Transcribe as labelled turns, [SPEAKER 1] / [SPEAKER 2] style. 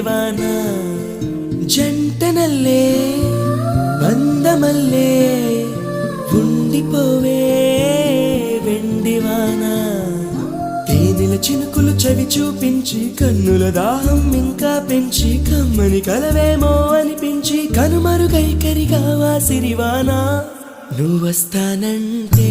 [SPEAKER 1] వాన జంటనల్లే బంధమల్లే ఉండిపోవే వెండివాన తేనెల చినుకులు చవి చూపించి కన్నుల దాహం ఇంకా పెంచి కమ్మని కలవేమో అనిపించి కనుమరుగైకరిగా వాసిరివాన నువ్వొస్తానంటే